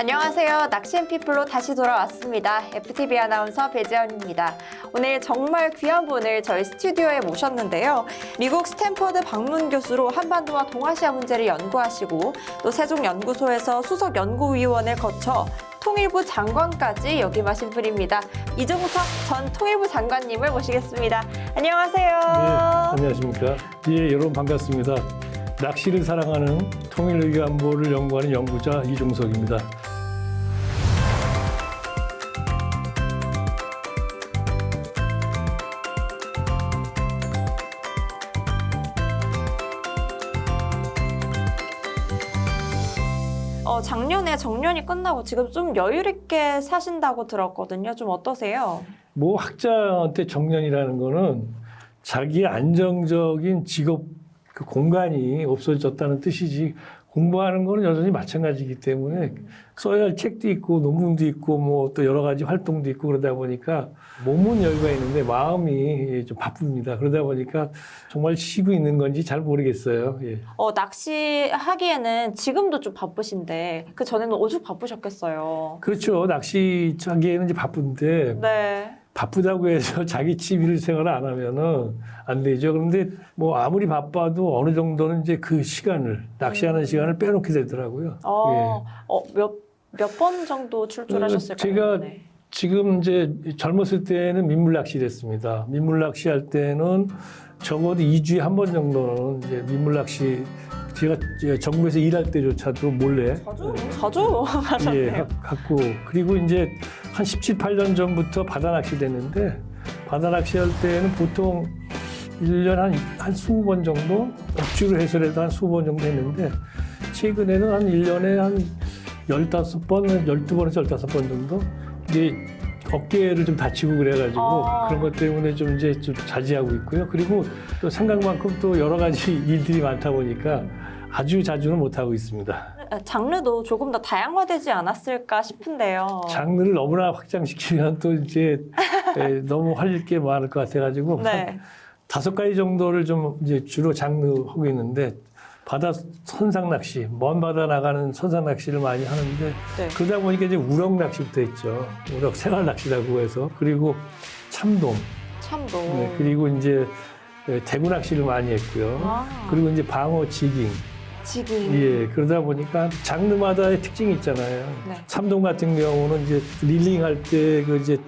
안녕하세요. 낚시앤피플로 다시 돌아왔습니다. FTV 아나운서 배지연입니다. 오늘 정말 귀한 분을 저희 스튜디오에 모셨는데요. 미국 스탠퍼드 방문 교수로 한반도와 동아시아 문제를 연구하시고 또 세종연구소에서 수석 연구위원을 거쳐 통일부 장관까지 역임하신 분입니다. 이종석 전 통일부 장관님을 모시겠습니다. 안녕하세요. 네, 안녕하십니까. 예, 여러분 반갑습니다. 낚시를 사랑하는 통일외교안보를 연구하는 연구자 이종석입니다. 작년에 정년이 끝나고 지금 좀 여유 있게 사신다고 들었거든요. 좀 어떠세요? 뭐 학자한테 정년이라는 거는 자기의 안정적인 직업 그 공간이 없어졌다는 뜻이지, 공부하는 거는 여전히 마찬가지이기 때문에 써야 할 책도 있고 논문도 있고 뭐 또 여러 가지 활동도 있고 그러다 보니까 몸은 여유가 있는데 마음이 좀 바쁩니다. 그러다 보니까 정말 쉬고 있는 건지 잘 모르겠어요. 예. 낚시하기에는 지금도 좀 바쁘신데 그 전에는 오죽 바쁘셨겠어요. 그렇죠. 낚시하기에는 이제 바쁜데 네. 바쁘다고 해서 자기 취미 생활을 안 하면은 안 되죠. 그런데 뭐 아무리 바빠도 어느 정도는 이제 그 시간을, 낚시하는 시간을 빼놓게 되더라고요. 몇 번 정도 출출하셨을까요? 제가 네. 지금 이제 젊었을 때는 민물 낚시를 했습니다. 민물 낚시할 때는 적어도 2주에 한 번 정도는 이제 민물 낚시, 제가 정부에서 일할 때조차도 몰래 자주 하셨네요. 예, 갖고, 그리고 이제 한 17, 18년 전부터 바다 낚시를 했는데, 바다 낚시할 때는 보통 1년 한 20번 정도, 억지로 해서라도 한 20번 정도 했는데, 최근에는 한 1년에 한 15번, 12번에서 15번 정도, 이제 어깨를 좀 다치고 그래가지고 그런 것 때문에 좀 이제 좀 자제하고 있고요. 그리고 또 생각만큼 또 여러 가지 일들이 많다 보니까 아주 자주는 못하고 있습니다. 장르도 조금 더 다양화되지 않았을까 싶은데요. 장르를 너무나 확장시키면 또 이제 너무 할 게 많을 것 같아가지고 네. 5가지 정도를 좀 이제 주로 장르 하고 있는데, 바다 선상 낚시, 먼 바다 나가는 선상 낚시를 많이 하는데, 네. 그러다 보니까 이제 우럭 낚시부터 했죠. 우럭 생활 낚시라고 해서. 그리고 참돔, 참도. 네, 그리고 이제 대구 낚시를 많이 했고요. 그리고 이제 방어, 지깅. 지금. 예, 그러다 보니까 장르마다의 특징이 있잖아요. 네. 참돔 같은 경우는 이제 릴링 할 때 그 이제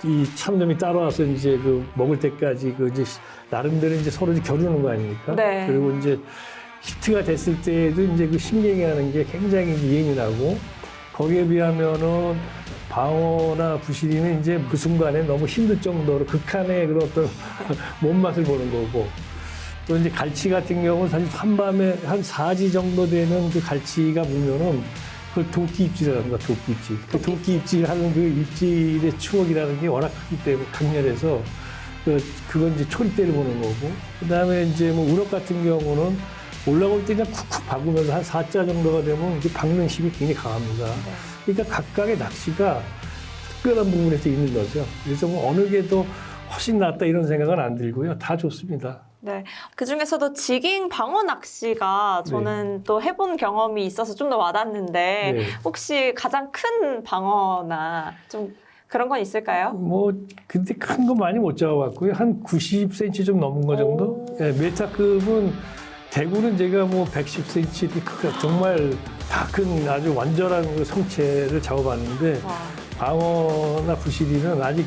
이 참돔이 따라와서 이제 그 먹을 때까지 그 이제 나름대로 이제 서로 겨루는 거 아닙니까? 네. 그리고 이제 히트가 됐을 때에도 이제 그 신경이 하는 게 굉장히 예민하고, 거기에 비하면은 방어나 부시리는 이제 그 순간에 너무 힘들 정도로 극한의 그런 어떤 몸맛을 보는 거고, 또 이제 갈치 같은 경우는 사실 한밤에 한 4지 정도 되는 그 갈치가 물면은 그걸 도끼 입질이라는 거야, 도끼 입질. 그 도끼 입질 하는 그 입질의 추억이라는 게 워낙 크기 때문에 강렬해서 그건 이제 초리대를 보는 거고, 그 다음에 이제 뭐 우럭 같은 경우는 올라올 때 그냥 쿡쿡 박으면서 한 4자 정도가 되면 이제 박는 힘이 굉장히 강합니다. 그러니까 각각의 낚시가 특별한 부분에서 있는 거죠. 그래서 뭐 어느 게 더 훨씬 낫다 이런 생각은 안 들고요. 다 좋습니다. 네. 그 중에서도 지깅 방어 낚시가 저는 또 해본 경험이 있어서 좀 더 와닿는데 네. 혹시 가장 큰 방어나 좀 그런 건 있을까요? 뭐 근데 큰 거 많이 못 잡아봤고요. 한 90cm 좀 넘은 거 정도. 네, 메타급은 대구는 제가 뭐 110cm 정말 다 큰 아주 완전한 그 성체를 잡아봤는데, 와. 방어나 부시리는 아직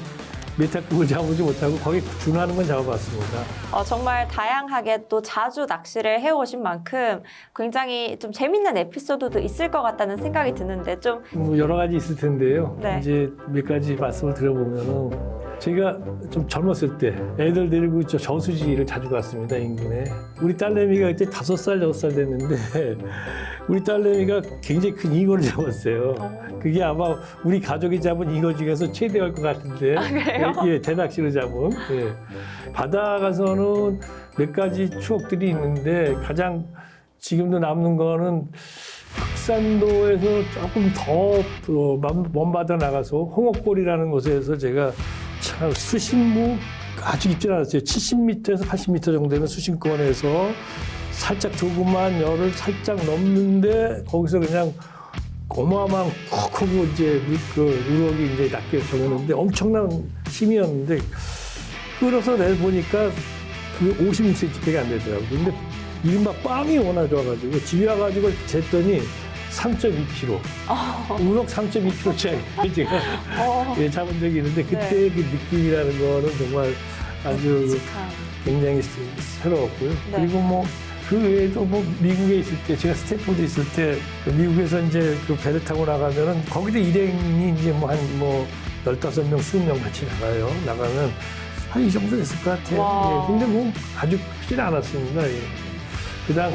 메타급을 잡아보지 못하고 거기 준하는 건 잡아봤습니다. 정말 다양하게 또 자주 낚시를 해오신 만큼 굉장히 좀 재밌는 에피소드도 있을 것 같다는 생각이 드는데 좀 뭐 여러 가지 있을 텐데요. 네. 이제 몇 가지 말씀을 드려보면은, 제가 좀 젊었을 때 애들 데리고 저수지를 자주 갔습니다, 인근에. 우리 딸내미가 그때 5살, 6살 됐는데 우리 딸내미가 굉장히 큰 잉어를 잡았어요. 그게 아마 우리 가족이 잡은 잉어 중에서 최대일 것 같은데. 그래요? 예, 대낚시로 잡은. 예. 바다 가서는 몇 가지 추억들이 있는데, 가장 지금도 남는 거는 흑산도에서 조금 더 먼 바다 나가서 홍옥골이라는 곳에서 제가 참 수심무 아주 깊지 않았어요. 70m에서 80m 정도 되는 수심권에서 살짝 조그만 열을 살짝 넘는데, 거기서 그냥 어마어마한 크고 이제 그 우럭이 이제 낚여 적었는데 엄청난 힘이었는데 끌어서 내보니까 그 56cm밖에 안 되더라고요. 근데 이른바 빵이 워낙 좋아가지고 집에 와가지고 쟀더니 3.2kg. 우럭 3.2kg짜리 제가 예, 잡은 적이 있는데 그때 그 느낌이라는 거는 정말 아주 굉장히 새로웠고요. 네. 그리고 뭐 그 외에도 뭐 미국에 있을 때 제가 스탠포드 있을 때 미국에서 이제 그 배를 타고 나가면은 거기도 일행이 이제 뭐 한 뭐 15명, 20명 같이 나가요. 나가면 한 이 정도 됐을 것 같아요. 예, 근데 뭐 아주 크진 않았습니다. 예.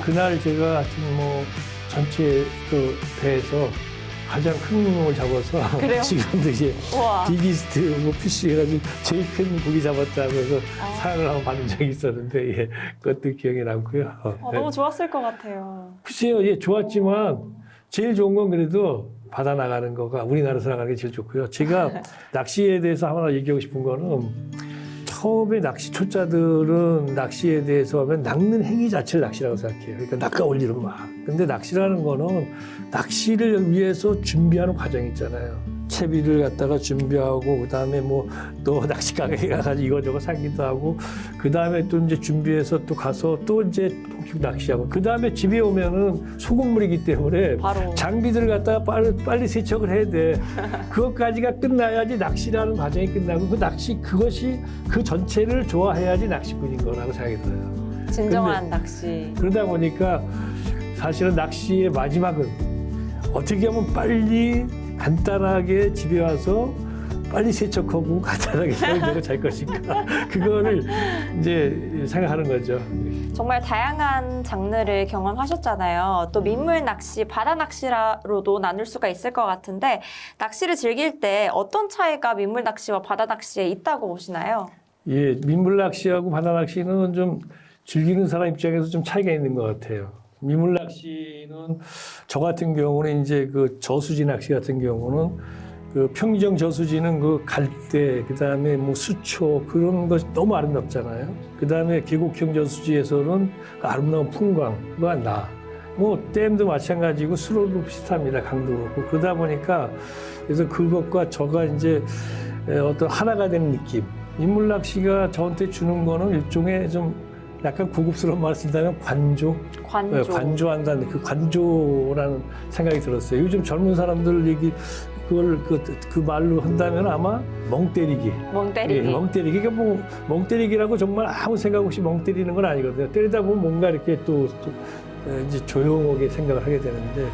그날 제가 하여튼 뭐 전체 그 배에서 가장 큰 놈을 잡아서 그래요? 지금도 이제 우와. 비기스트 뭐 피쉬 해가지고 제일 큰 고기 잡았다고 해서 상을 한번 받은 적이 있었는데 예, 그것도 기억에 남고요. 너무 좋았을 것 같아요. 글쎄요, 예, 좋았지만 제일 좋은 건 그래도 바다 나가는 거가 우리나라에서 나가는 게 제일 좋고요. 제가 낚시에 대해서 하나 얘기하고 싶은 거는 처음에 낚시 초짜들은 낚시에 대해서 하면 낚는 행위 자체를 낚시라고 생각해요. 그러니까 낚아 올리는 막. 근데 낚시라는 거는 낚시를 위해서 준비하는 과정이 있잖아요. 채비를 갖다가 준비하고 그다음에 뭐 또 낚시 가게에 가가지고 이거저거 사기도 하고 그다음에 또 이제 준비해서 또 가서 또 이제 본격 낚시하고 그다음에 집에 오면은 소금물이기 때문에 바로. 장비들을 갖다가 빨리 세척을 해야 돼. 그것까지가 끝나야지 낚시라는 과정이 끝나고 그것이 그 전체를 좋아해야지 낚시꾼인 거라고 생각이 들어요. 진정한 낚시. 그러다 보니까 사실은 낚시의 마지막은 어떻게 하면 빨리 간단하게 집에 와서 빨리 세척하고 간단하게 샤워하고 잘 것인가 그거를 이제 생각하는 거죠. 정말 다양한 장르를 경험하셨잖아요. 또 민물 낚시, 바다 낚시로도 나눌 수가 있을 것 같은데 낚시를 즐길 때 어떤 차이가 민물 낚시와 바다 낚시에 있다고 보시나요? 예, 민물 낚시하고 바다 낚시는 좀 즐기는 사람 입장에서 좀 차이가 있는 것 같아요. 민물 낚시는 저 같은 경우는 이제 그 저수지 낚시 같은 경우는 그 평정 저수지는 그 갈대, 그 다음에 뭐 수초 그런 것이 너무 아름답잖아요. 그 다음에 계곡형 저수지에서는 그 아름다운 풍광과 나. 뭐 댐도 마찬가지고 수로도 비슷합니다. 강도 그렇고 그러다 보니까 그래서 그것과 저가 이제 어떤 하나가 되는 느낌. 민물 낚시가 저한테 주는 거는 일종의 좀 약간 고급스러운 말을 쓴다면 관조? 관조. 관조한다는 그 관조라는 생각이 들었어요. 요즘 젊은 사람들 그걸 그 말로 한다면 아마 멍 때리기. 멍 때리기. 예, 멍 때리기. 그러니까 뭐 멍 때리기라고 정말 아무 생각 없이 멍 때리는 건 아니거든요. 때리다 보면 뭔가 이렇게 또 이제 조용하게 생각을 하게 되는데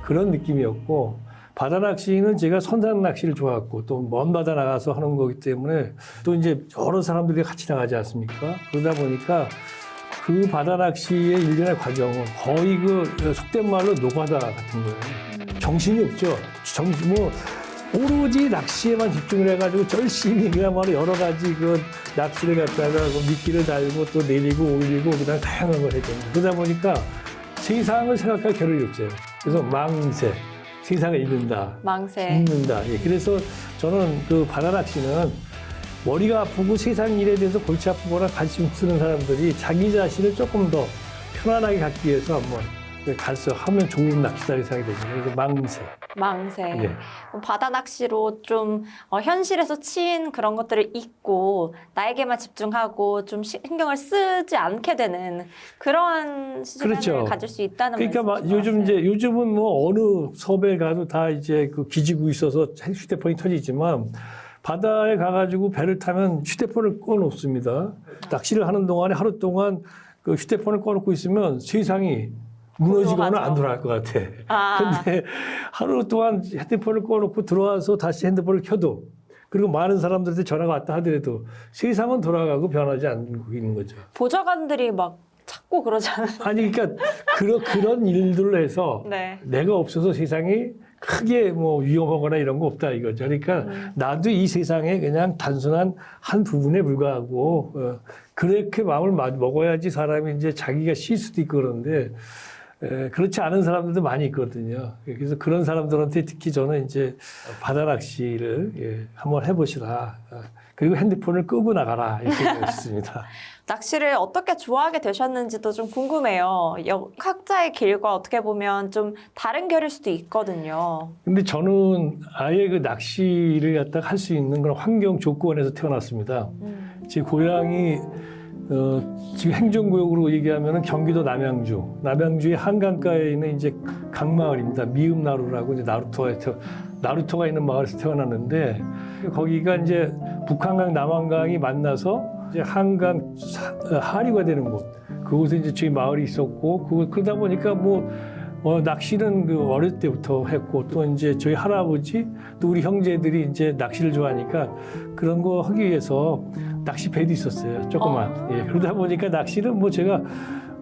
그런 느낌이었고 바다 낚시는 제가 선상 낚시를 좋아했고 또 먼 바다 나가서 하는 거기 때문에 또 이제 여러 사람들이 같이 나가지 않습니까? 그러다 보니까 그 바다 낚시의 일련의 과정은 거의 그 속된 말로 노가다 같은 거예요. 정신이 없죠. 뭐 오로지 낚시에만 집중을 해가지고 열심히 그야말로 여러 가지 그 낚시를 갖다가 미끼를 달고 또 내리고 올리고 그다음 다양한 걸 해야 됩니다. 그러다 보니까 세상을 생각할 겨를이 없어요. 그래서 망세. 세상을 읽는다. 망세. 읽는다. 예, 그래서 저는 그 바다 낚시는 머리가 아프고 세상 일에 대해서 골치 아프거나 관심 쓰는 사람들이 자기 자신을 조금 더 편안하게 갖기 위해서 한번 가서 하면 좋은 낚시다라고 생각이 됩니다. 그래서 망세. 망세. 예. 바다 낚시로 좀 현실에서 치인 그런 것들을 잊고 나에게만 집중하고 좀 신경을 쓰지 않게 되는 그런 시간을 그렇죠. 가질 수 있다는 그러니까 말씀이신 요즘은 뭐 어느 섬에 가도 다 이제 그 기지고 있어서 휴대폰이 터지지만 바다에 가가지고 배를 타면 휴대폰을 꺼놓습니다. 낚시를 하는 동안에 하루 동안 그 휴대폰을 꺼놓고 있으면 세상이 무너지거나 안 돌아갈 것 같아. 근데 하루 동안 핸드폰을 꺼놓고 들어와서 다시 핸드폰을 켜도 그리고 많은 사람들한테 전화가 왔다 하더라도 세상은 돌아가고 변하지 않고 있는 거죠. 보좌관들이 막 찾고 그러잖아요. 아니 그러니까 그런 일들을 해서 네. 내가 없어서 세상이 크게 뭐 위험하거나 이런 거 없다 이거죠. 그러니까 나도 이 세상에 그냥 단순한 한 부분에 불과하고 그렇게 마음을 먹어야지 사람이 이제 자기가 쉴 수도 있고 그러는데 그렇지 않은 사람들도 많이 있거든요. 그래서 그런 사람들한테 특히 저는 이제 바다 낚시를 한번 해보시라. 그리고 핸드폰을 끄고 나가라 이렇게 했습니다. 낚시를 어떻게 좋아하게 되셨는지도 좀 궁금해요. 각자의 길과 어떻게 보면 좀 다른 결일 수도 있거든요. 근데 저는 아예 그 낚시를 갖다가 할 수 있는 그런 환경 조건에서 태어났습니다. 제 고향이 지금 행정구역으로 얘기하면 경기도 남양주의 한강가에 있는 이제 강마을입니다. 미음나루라고 이제 나루터가 있는 마을에서 태어났는데 거기가 이제 북한강 남한강이 만나서 이제 한강 하류가 되는 곳. 그곳에 이제 저희 마을이 있었고 그러다 보니까 낚시는 그 어릴 때부터 했고 또 이제 저희 할아버지 또 우리 형제들이 이제 낚시를 좋아하니까 그런 거 하기 위해서 낚시 배도 있었어요. 조그만. 예, 그러다 보니까 낚시는 제가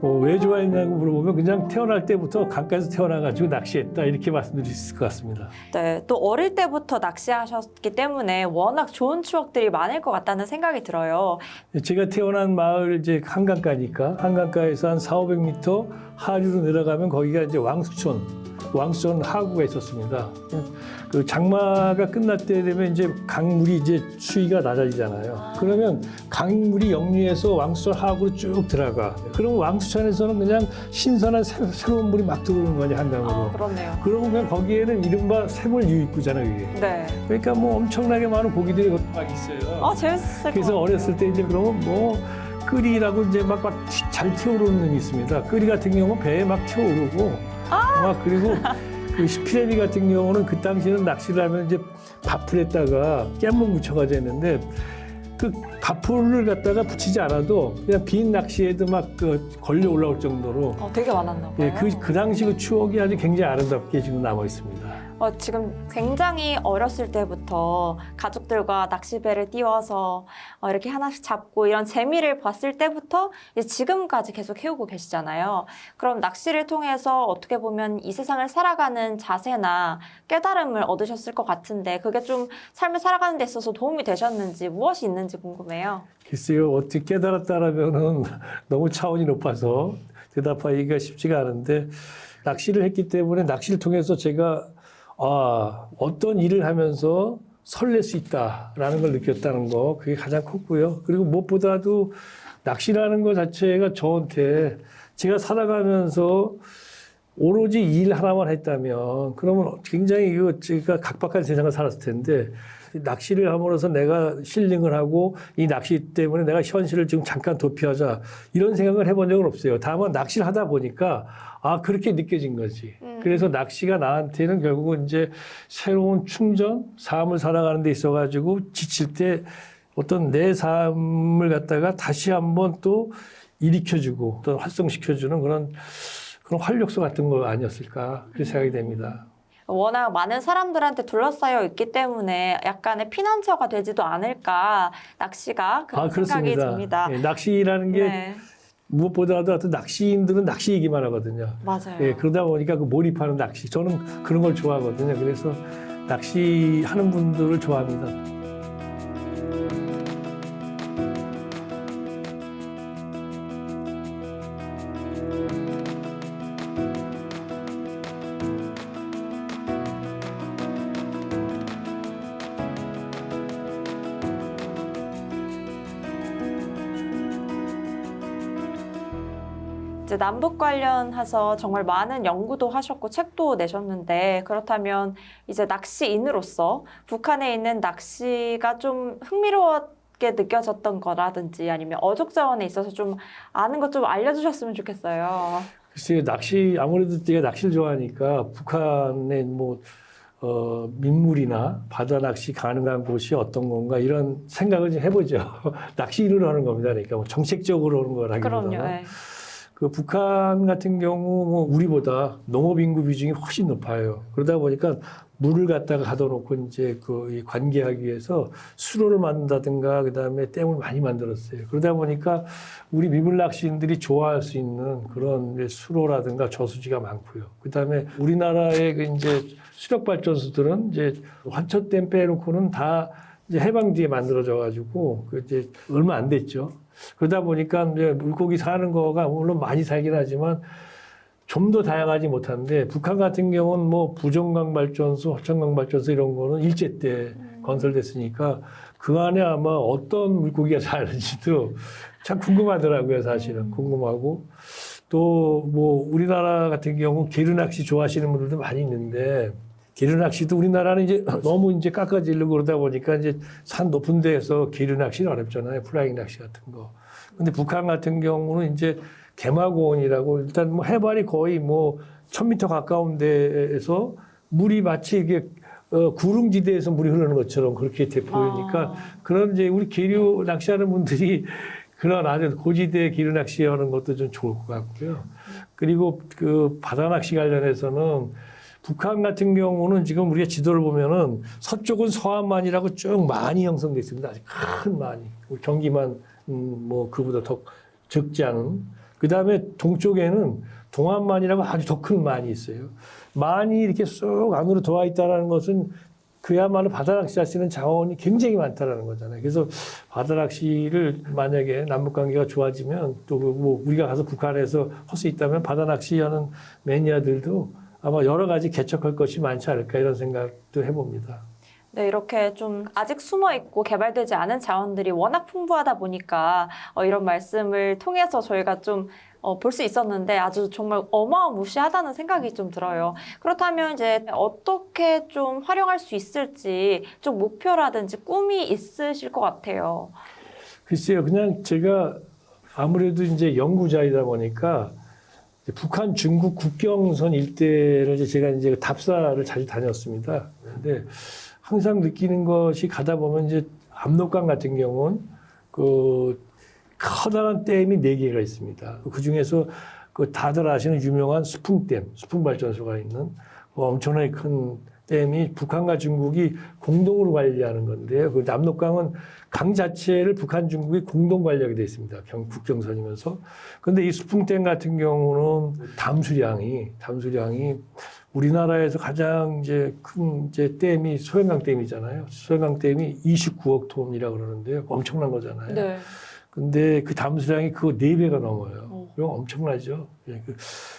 왜 좋아했냐고 물어보면 그냥 태어날 때부터 강가에서 태어나가지고 낚시했다 이렇게 말씀드릴 수 있을 것 같습니다. 네, 또 어릴 때부터 낚시하셨기 때문에 워낙 좋은 추억들이 많을 것 같다는 생각이 들어요. 제가 태어난 마을 이제 한강가니까 한강가에서 한 400~500m 하류로 내려가면 거기가 이제 왕수천 하구가 있었습니다. 그 장마가 끝날 때 되면 이제 강물이 이제 수위가 낮아지잖아요. 그러면 강물이 역류해서 왕수천 하구로 쭉 들어가. 그럼 왕수천에서는 그냥 신선한 새로운 물이 막 들어오는 거냐 한강으로. 그렇네요. 그러면 거기에는 이른바 샘물 유입구잖아요, 이게. 네. 그러니까 엄청나게 많은 고기들이 거기 막 있어요. 재밌을 것 그래서 같아요. 어렸을 때 이제 그러면 끓이라고 이제 막 잘 튀어오르는 놈이 있습니다. 끓이 같은 경우는 배에 막 튀어오르고 그리고 그 시피레미 같은 경우는 그 당시에는 낚시를 하면 이제 밥풀에다가 깻물 묻혀가지고 했는데 그 밥풀을 갖다가 붙이지 않아도 그냥 빈 낚시에도 막 걸려 올라올 정도로 되게 많았나 봐요. 예, 그 당시 그 추억이 아주 굉장히 아름답게 지금 남아 있습니다. 지금 굉장히 어렸을 때부터 가족들과 낚시배를 띄워서 이렇게 하나씩 잡고 이런 재미를 봤을 때부터 이제 지금까지 계속 해오고 계시잖아요. 그럼 낚시를 통해서 어떻게 보면 이 세상을 살아가는 자세나 깨달음을 얻으셨을 것 같은데 그게 좀 삶을 살아가는 데 있어서 도움이 되셨는지 무엇이 있는지 궁금해요. 글쎄요, 어떻게 깨달았다라면은 너무 차원이 높아서 대답하기가 쉽지가 않은데 낚시를 했기 때문에 낚시를 통해서 제가 어떤 일을 하면서 설렐 수 있다라는 걸 느꼈다는 거 그게 가장 컸고요. 그리고 무엇보다도 낚시라는 것 자체가 저한테 제가 살아가면서 오로지 일 하나만 했다면 그러면 굉장히 제가 각박한 세상을 살았을 텐데 낚시를 함으로써 내가 힐링을 하고 이 낚시 때문에 내가 현실을 지금 잠깐 도피하자 이런 생각을 해본 적은 없어요. 다만 낚시를 하다 보니까 그렇게 느껴진 거지. 그래서 낚시가 나한테는 결국은 이제 새로운 충전, 삶을 살아가는 데 있어가지고 지칠 때 어떤 내 삶을 갖다가 다시 한번 또 일으켜주고 또 활성시켜주는 그런 활력소 같은 거 아니었을까 그렇게 생각이 됩니다. 워낙 많은 사람들한테 둘러싸여 있기 때문에 약간의 피난처가 되지도 않을까 낚시가 그런 생각이 듭니다. 예, 낚시라는 게 무엇보다도 하여튼 낚시인들은 낚시 얘기만 하거든요. 맞아요. 예, 그러다 보니까 그 몰입하는 낚시. 저는 그런 걸 좋아하거든요. 그래서 낚시하는 분들을 좋아합니다. 이제 남북 관련해서 정말 많은 연구도 하셨고 책도 내셨는데 그렇다면 이제 낚시인으로서 북한에 있는 낚시가 좀 흥미로웠게 느껴졌던 거라든지 아니면 어족 자원에 있어서 좀 아는 것 좀 알려주셨으면 좋겠어요. 글쎄요, 아무래도 제가 낚시를 좋아하니까 북한의 민물이나 바다 낚시 가능한 곳이 어떤 건가 이런 생각을 좀 해보죠. 낚시인으로 하는 겁니다. 그러니까 정책적으로 하는 거라기보다는. 그럼요. 네. 그 북한 같은 경우 우리보다 농업 인구 비중이 훨씬 높아요. 그러다 보니까 물을 갖다가 가둬놓고 이제 관계하기 위해서 수로를 만든다든가 그다음에 댐을 많이 만들었어요. 그러다 보니까 우리 미물 낚시인들이 좋아할 수 있는 그런 수로라든가 저수지가 많고요. 그다음에 우리나라의 이제 수력 발전소들은 이제 환천댐 빼놓고는 다 이제 해방 뒤에 만들어져 가지고 이제 얼마 안 됐죠. 그러다 보니까 이제 물고기 사는 거가 물론 많이 살긴 하지만 좀 더 다양하지 못한데 북한 같은 경우는 뭐 부정강 발전소, 허천강 발전소 이런 거는 일제 때 건설됐으니까 그 안에 아마 어떤 물고기가 사는지도 참 궁금하더라고요, 사실은. 궁금하고. 또 뭐 우리나라 같은 경우 게르낚시 좋아하시는 분들도 많이 있는데 게르낚시도 우리나라는 이제 너무 이제 깎아지려고 그러다 보니까 이제 산 높은 데에서 게르낚시는 어렵잖아요. 플라잉 낚시 같은 거. 근데 북한 같은 경우는 이제 개마고원이라고 일단 뭐 해발이 거의 뭐 1000m 가까운 데에서 물이 마치 이게 구릉지대에서 물이 흐르는 것처럼 그렇게 보이니까 그런 이제 우리 계류 낚시하는 분들이 그런 아주 고지대 기류 낚시하는 것도 좀 좋을 것 같고요. 그리고 그 바다 낚시 관련해서는 북한 같은 경우는 지금 우리가 지도를 보면은 서쪽은 서한만이라고 쭉 많이 형성돼 있습니다. 아주 큰 많이. 경기만 뭐 그보다 더 적지 않은. 그 다음에 동쪽에는 동한만이라고 아주 더 큰 만이 있어요. 만이 이렇게 쏙 안으로 들어와 있다는 것은 그야말로 바다 낚시할 수 있는 자원이 굉장히 많다라는 거잖아요. 그래서 바다 낚시를 만약에 남북 관계가 좋아지면 또 뭐 우리가 가서 북한에서 할 수 있다면 바다 낚시하는 매니아들도 아마 여러 가지 개척할 것이 많지 않을까 이런 생각도 해봅니다. 네, 이렇게 좀 아직 숨어 있고 개발되지 않은 자원들이 워낙 풍부하다 보니까 이런 말씀을 통해서 저희가 좀 볼 수 있었는데 아주 정말 어마어무시하다는 생각이 좀 들어요. 그렇다면 이제 어떻게 좀 활용할 수 있을지 좀 목표라든지 꿈이 있으실 것 같아요. 글쎄요, 그냥 제가 아무래도 이제 연구자이다 보니까 북한 중국 국경선 일대를 제가 이제 답사를 자주 다녔습니다. 근데 항상 느끼는 것이 가다 보면 이제 압록강 같은 경우는 그 커다란 댐이 4개가 있습니다. 그 중에서 그 다들 아시는 유명한 수풍댐, 수풍발전소가 있는 엄청나게 큰 댐이 북한과 중국이 공동으로 관리하는 건데요. 그 압록강은 강 자체를 북한 중국이 공동 관리하게 되어 있습니다. 국경선이면서. 근데 이 수풍댐 같은 경우는 담수량이 우리나라에서 가장 이제 큰 이제 댐이 소행강 댐이잖아요. 소행강 댐이 29억 톤이라고 그러는데요. 엄청난 거잖아요. 네. 근데 그 담수량이 그 4배가 넘어요. 이거 엄청나죠.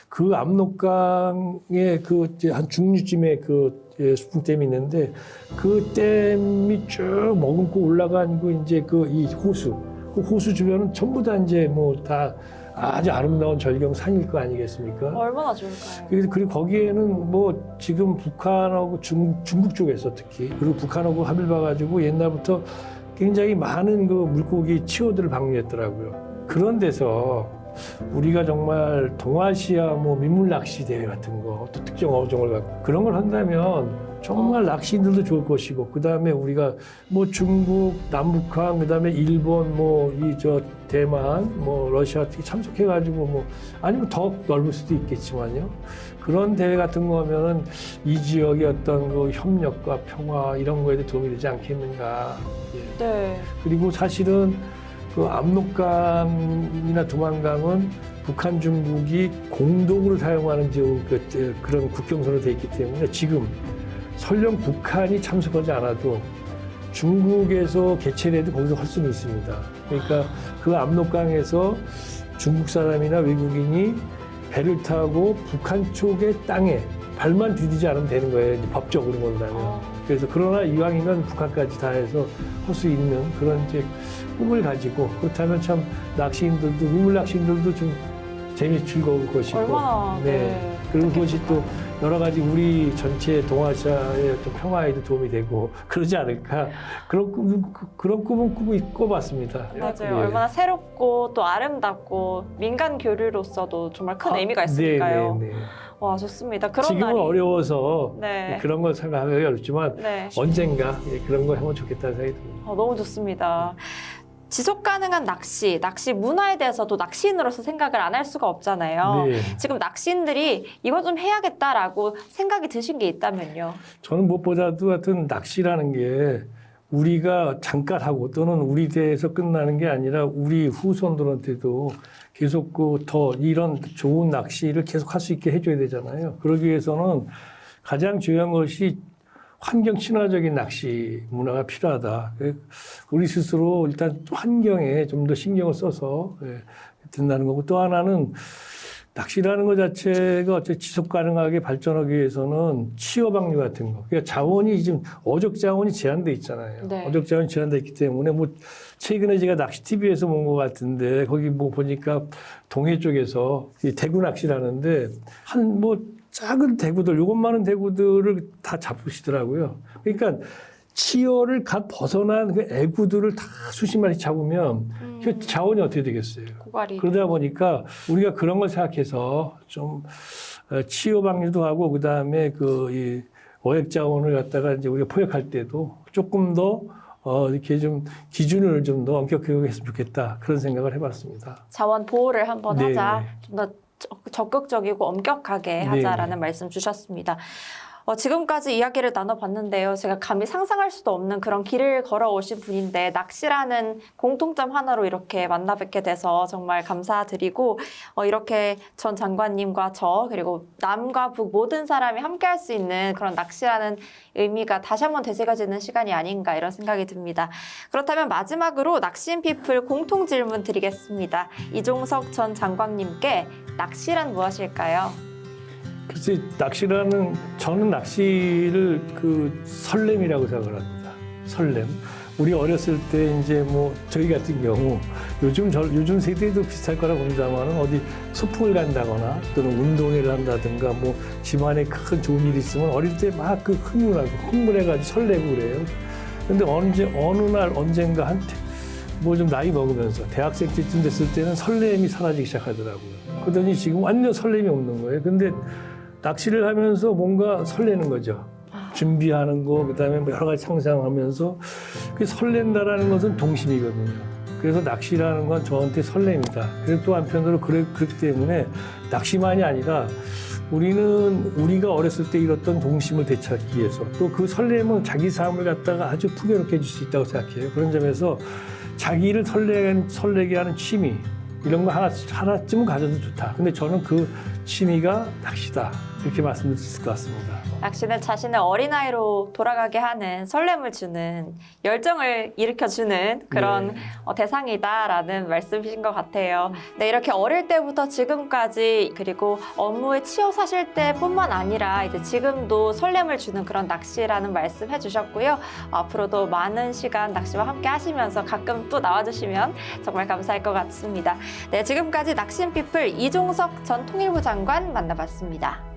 그 압록강의 그 한 중류쯤에 그 수풍댐이 있는데 그 댐이 쭉 머금고 올라간 그 이제 그 이 호수, 그 호수 주변은 전부 다 이제 뭐 다 아주 아름다운 절경산일 거 아니겠습니까? 얼마나 좋을까요? 그리고 거기에는 뭐 지금 북한하고 중국 쪽에서 특히 그리고 북한하고 합의를 봐가지고 옛날부터 굉장히 많은 그 물고기 치어들을 방류했더라고요. 그런 데서 우리가 정말 동아시아 뭐 민물 낚시 대회 같은 거, 또 특정 어종을 갖고 그런 걸 한다면 정말 낚시인들도 좋을 것이고, 그 다음에 우리가 뭐 중국, 남북한, 그 다음에 일본, 뭐 이 저 대만, 뭐 러시아 참석해가지고 뭐 아니면 더 넓을 수도 있겠지만요. 그런 대회 같은 거 하면은 이 지역의 어떤 그 협력과 평화 이런 거에도 도움이 되지 않겠는가. 예. 네. 그리고 사실은 그 압록강이나 두만강은 북한 중국이 공동으로 사용하는 그런 국경선으로 돼 있기 때문에 지금 설령 북한이 참석하지 않아도 중국에서 개최를 해도 거기서 할 수는 있습니다. 그러니까 그 압록강에서 중국 사람이나 외국인이 배를 타고 북한 쪽의 땅에 발만 디디지 않으면 되는 거예요. 이제 법적으로 본다면. 그래서 그러나 이왕이면 북한까지 다 해서 할 수 있는 그런 이제 꿈을 가지고 그렇다면 참 낚시인들도 민물 낚시인들도 좀 즐거울 것이고. 얼마나. 네. 그리고 그것이 또 여러 가지 우리 전체 동아시아의 어떤 평화에도 도움이 되고 그러지 않을까 그런 꿈은 꿔봤습니다. 맞아요. 예. 얼마나 새롭고 또 아름답고 민간 교류로서도 정말 큰 의미가 있으니까요. 네. 와, 좋습니다. 그런 지금은 날이. 어려워서 네. 그런 걸 생각하기가 어렵지만 네. 언젠가 그런 걸 하면 좋겠다는 생각이 듭니다. 너무 좋습니다. 지속 가능한 낚시 문화에 대해서도 낚시인으로서 생각을 안 할 수가 없잖아요. 네. 지금 낚시인들이 이거 좀 해야겠다라고 생각이 드신 게 있다면요. 저는 무엇보다도 하여튼 낚시라는 게 우리가 잠깐 하고 또는 우리 대에서 끝나는 게 아니라 우리 후손들한테도 계속 더 이런 좋은 낚시를 계속 할 수 있게 해줘야 되잖아요. 그러기 위해서는 가장 중요한 것이 환경 친화적인 낚시 문화가 필요하다. 우리 스스로 일단 환경에 좀 더 신경을 써서 된다는 거고 또 하나는 낚시라는 것 자체가 어째 지속 가능하게 발전하기 위해서는 취업 방류 같은 거. 그러니까 자원이 지금 어족 자원이 제한돼 있잖아요. 네. 어족 자원이 제한돼 있기 때문에 뭐 최근에 제가 낚시 TV에서 본 것 같은데 거기 뭐 보니까 동해 쪽에서 이 대구 낚시라는데 한 뭐 작은 대구들, 요것만한 대구들을 다 잡으시더라고요. 그러니까 치어를 갓 벗어난 그 애구들을 다 수십 마리 잡으면 그 자원이 어떻게 되겠어요? 고갈이. 그러다 보니까 우리가 그런 걸 생각해서 좀 치어 방류도 하고 그다음에 그 이 어획 자원을 갖다가 이제 우리가 포획할 때도 조금 더 이렇게 좀 기준을 좀 더 엄격하게 했으면 좋겠다 그런 생각을 해봤습니다. 자원 보호를 한번 네. 하자. 좀 더 적극적이고 엄격하게 하자라는 네. 말씀 주셨습니다. 지금까지 이야기를 나눠봤는데요. 제가 감히 상상할 수도 없는 그런 길을 걸어오신 분인데 낚시라는 공통점 하나로 이렇게 만나 뵙게 돼서 정말 감사드리고 이렇게 전 장관님과 저 그리고 남과 북 모든 사람이 함께할 수 있는 그런 낚시라는 의미가 다시 한번 되새겨지는 시간이 아닌가 이런 생각이 듭니다. 그렇다면 마지막으로 낚시인피플 공통 질문 드리겠습니다. 이종석 전 장관님께 낚시란 무엇일까요? 글쎄 저는 낚시를 그 설렘이라고 생각을 합니다. 설렘. 우리 어렸을 때 이제 뭐 저희 같은 경우 요즘 세대도 비슷할 거라 봅니다만은 어디 소풍을 간다거나 또는 운동회를 한다든가 뭐 집안에 큰 좋은 일이 있으면 어릴 때 막 그 흥분해가지고 설레고 그래요. 근데 어느 날 언젠가 뭐 좀 나이 먹으면서 대학생 때쯤 됐을 때는 설렘이 사라지기 시작하더라고요. 그러더니 지금 완전 설렘이 없는 거예요. 근데 낚시를 하면서 뭔가 설레는 거죠. 준비하는 거, 그다음에 뭐 여러 가지 상상하면서 그 설렌다라는 것은 동심이거든요. 그래서 낚시라는 건 저한테 설렘이다. 그리고 또 한편으로 그렇기 때문에 낚시만이 아니라 우리가 어렸을 때 잃었던 동심을 되찾기 위해서 또 그 설렘은 자기 삶을 갖다가 아주 풍요롭게 해줄 수 있다고 생각해요. 그런 점에서 자기를 설레게 하는 취미 이런 거 하나쯤은 가져도 좋다. 근데 저는 그 취미가 낚시다. 이렇게 말씀드릴 수 있을 것 같습니다. 낚시는 자신의 어린아이로 돌아가게 하는 설렘을 주는 열정을 일으켜주는 그런 네. 대상이다라는 말씀이신 것 같아요. 네, 이렇게 어릴 때부터 지금까지 그리고 업무에 치여 사실 때뿐만 아니라 이제 지금도 설렘을 주는 그런 낚시라는 말씀 해주셨고요. 앞으로도 많은 시간 낚시와 함께 하시면서 가끔 또 나와주시면 정말 감사할 것 같습니다. 네, 지금까지 낚시인피플 이종석 전 통일부 장관 만나봤습니다.